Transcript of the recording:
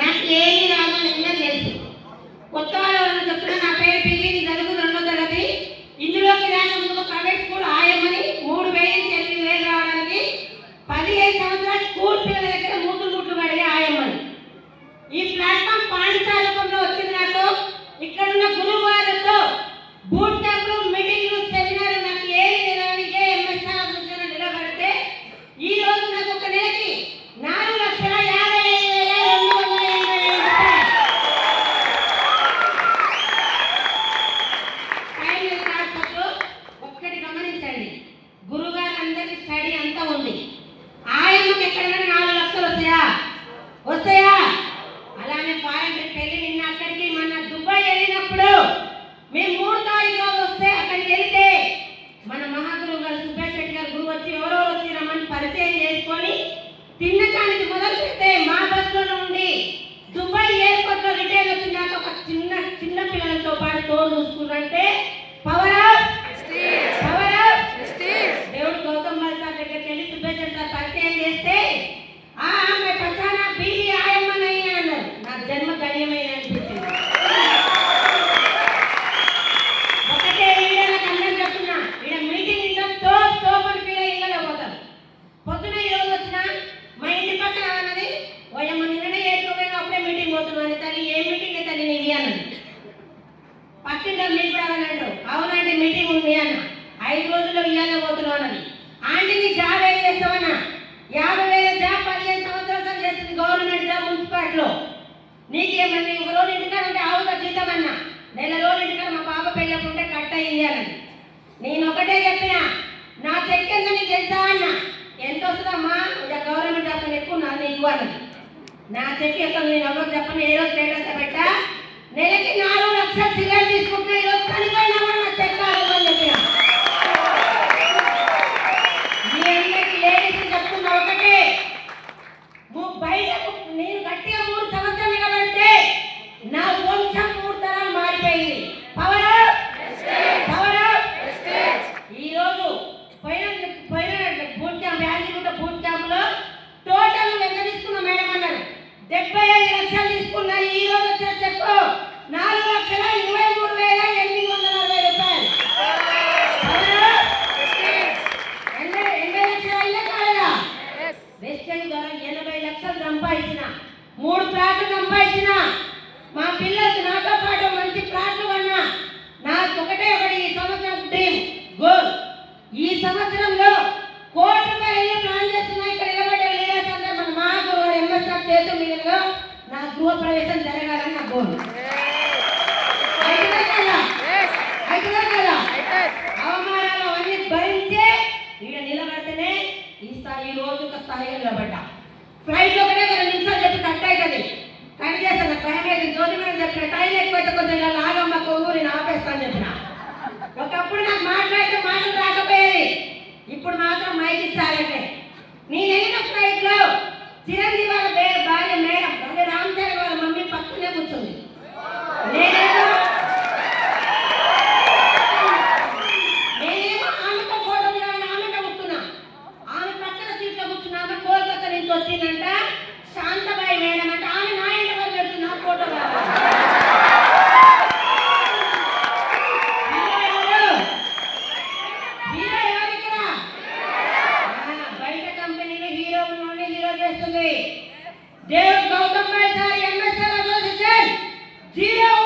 నాకు ఏమి రాదు అని తెలుసు. కొత్త వాళ్ళు చెప్తున్నా నా పేరు పిల్లి, చదువు 2వ తరగతి. ఇందులోకి రాక ముందు ప్రైవేట్ స్కూల్ ఆయమని 3,000 రావడానికి 15 సంవత్సరాలు స్కూల్ పిల్లల దగ్గర మూతులు పడే ఆయమని. ఈ ప్లాట్ఫామ్ పాఠశాల రూపంలో వచ్చింది. నాకు ఇక్కడున్న గురువు గారితో బూట్ క్యాంపులు, మీటింగ్లు, సెమినార్లు నాకు ఏమి నిలవనికే ఎంఎస్ఆర్ సూచన నిలబడితే ఈ రోజు నాకు ఒక నెలకి 4,55,285. ఒక్కటి గమనించండి, గురుగారు అందరికి స్టడీ అంతా ఉంది. ఆయమ్మకి ఎక్కడైనా 4 లక్షలు వస్తాయా? అలానే ఫారెన్ పెళ్లి నిన్న అక్కడికి మన దుబాయ్ వెళ్ళినప్పుడు మేము 3 తారీఖు రోజు వస్తే అక్కడికి వెళ్తే మన మహాగురువు గారు సుభాష్ రెడ్డి గారు గురువు వచ్చి ఎవరెవరు వచ్చి రమ్మని పరిచయం చేసుకొని తిన్నకానికి మొదలు పెడితే మా బస్సులో నుండి దుబాయ్ ఎయిర్పోర్ట్ లో రిటైన్ వచ్చినాక ఒక చిన్న పిల్లలతో పాటు తోడు చూసుకున్నంటే పవర్ ఆఫ్ దేవుడు గౌతమ్ బాల్ సార్ దగ్గరికి వెళ్ళి సుభాష్ రెడ్డి సార్ పరిచయం చేస్తే ఆమె పచ్చానా బీబీ ఆయమ్మనయ్య అన్నారు. నా జన్మ ధన్యమైన అనిపించింది. ఒకటే వీళ్ళకి అందరూ చెప్తున్నా, వీళ్ళ మీటింగ్ ఇంట్లో తోపని పిల్ల ఇళ్ళలో పోతారు. పొద్దున ఈ రోజు వచ్చినా మా ఇంటి పక్కన అన్నది, ఓయమ్మ నిన్ననే ఏడుకోపోయినా అప్పుడే మీటింగ్ పోతున్నాను తల్లి. ఏ మీటింగ్ తల్లి నీది అన్నది. పక్కింటో మీకు కూడా అన్నాడు, అవునండి మీటింగ్ ఉంది అన్న. 5 రోజుల్లో ఇయ్యాలే పోతున్నావు అన్నది. ఆంటీకి జాబ్ ఏం చేస్తామన్నా? 50,000 జాబ్ 15 సంవత్సరాలు చేస్తుంది గవర్నమెంట్ జాబ్ మున్సిపాలిటీలో. నీకేమన్నా ఒక రోజు ఇంటికాడ ఉంటే ఆవుగా జీతం అన్నా, నెల రోజులు ఇంటికాడ మా పాప పెళ్ళకుంటే కట్ అయ్యింది అన్నది. నేను ఒకటే చెప్పినా, నా చెక్ ఎంత నీకు తెలుసా అన్న. ఎంత వస్తుందమ్మా? ఇక గవర్నమెంట్ జాబ్ ఎక్కువ నా నీకు అన్నది. నా చెక్ ఎంత నేను ఎవరు చెప్పను, ఏ రోజు స్టేటస్ పెట్టా నెలకి 4 లక్షలు సిగరెట్ తీసుకుంటే ఈ రోజు చనిపోయినా కూడా నా చెక్ అని చెప్పిన. మీ అందరికి లేడీస్ చెప్తున్నా ఒకటే, బయటకు నేను గట్టిగా 3 సంవత్సరాలు నిలబడితే నా వంశం 3 తరాలు మారిపోయింది. పవర్ ఈ రోజు పోయిన boot camp, Yadagirigutta boot camp లో టోటల్ ఎంత తీసుకున్నా మేడం అన్నారు? 75 లక్షలు తీసుకున్నా. ఈ రోజు వచ్చిన చెక్ 4,23,840 రూపాయలు. 80 లక్షలు అయినా కాలేదా? వెస్టర్న్ ద్వారా 80 లక్షలు సంపాదించిన, 3 ప్లాట్లు సంపాదించిన, మా పిల్లలకి నాతో పాటు మంచి ప్లాట్లు కొన్నా. నాకు ఒకటి ఈ సంవత్సరం డ్రీమ్ గోల్, ఈ సంవత్సరంలో ₹1,00,00,000 ప్లాన్ చేస్తున్నా. ఇక్కడ నిలబడే లీడర్స్ అందరూ మన మహాగురువు ఎంఎస్ఆర్ చేతు మీదుగా నా గృహ ప్రవేశం జరగాలని నా గోల్. అయితే కదా అవమానాలు అవన్నీ భరించే ఈడ నిలబడితేనే ఈ రోజు ఒక స్థాయిగా నిలబడ్డా. ఫ్లైట్లో ఒకటే 2 నిమిషాలు చెప్పి కట్ అవుతుంది, కట్ చేస్తాను. టైం అయితే జ్యోతి మీద చెప్పిన టైం ఎక్కువైతే కొంచెం ఇలా లాగమ్మ కొవ్వు నేను ఆపేస్తాను చెప్పిన. ఒకప్పుడు నాకు మాట్లాడితే మాటలు రాకపోయేది, ఇప్పుడు మాత్రం మైక్ ఇస్తారంటే. నేను వెళ్ళిన ఫ్లైట్లో చిరంజీవి వాళ్ళ భార్య మేడం అంటే రామ్ చరణ్ వాళ్ళ మమ్మీ పక్కనే కూర్చుంది. నేనేమో ఆమెతో ఫోటో దిగాలని ఆమెతో కూర్చున్నా. ఆమె పక్కన సీట్లో కూర్చున్నా. ఆమె కోల్కతా నుంచి వచ్చిందంట, శాంతబాయి మేడం అంటే. ఆమె నా ఇంటి వరకు పెడుతుంది నా ఫోటో కావాలి. బయట కంపెనీలో హీరో నుండి హీరో చేస్తుంది. దేవుడు గౌతమ్ బాల్ సార్ ఎంఎస్ఆర్ అసోసియేషన్ 0